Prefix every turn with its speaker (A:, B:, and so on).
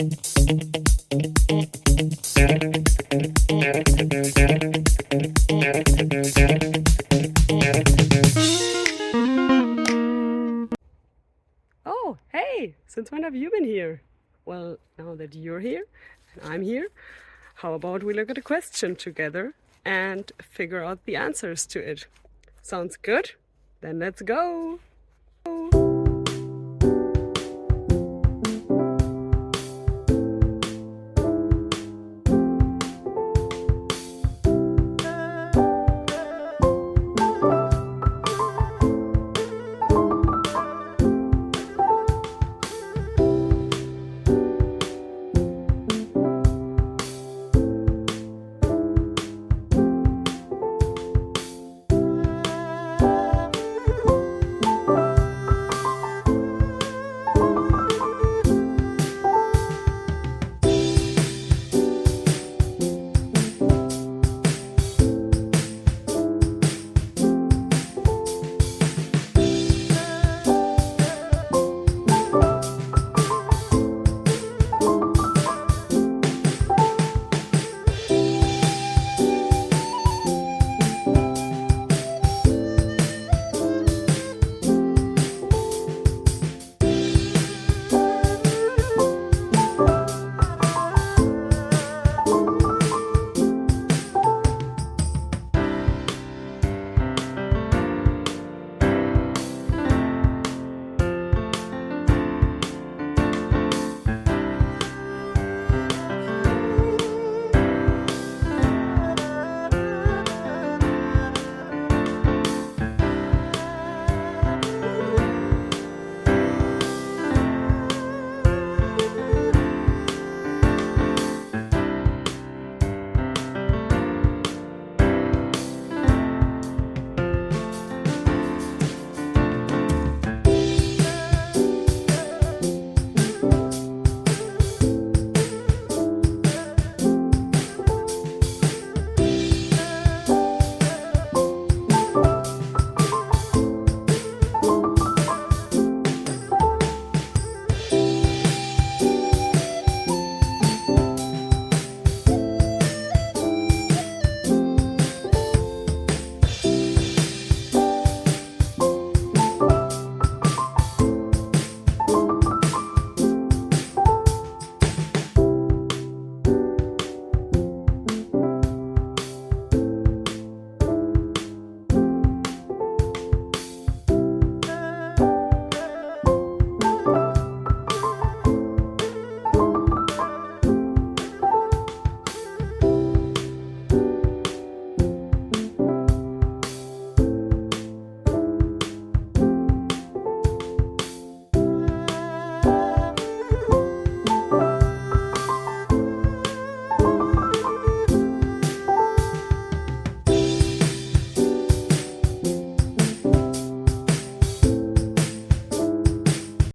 A: Oh, hey, since when have you been here? Well, now that you're here and I'm here, how about we look at a question together and figure out the answers to it? Sounds good? Then let's go!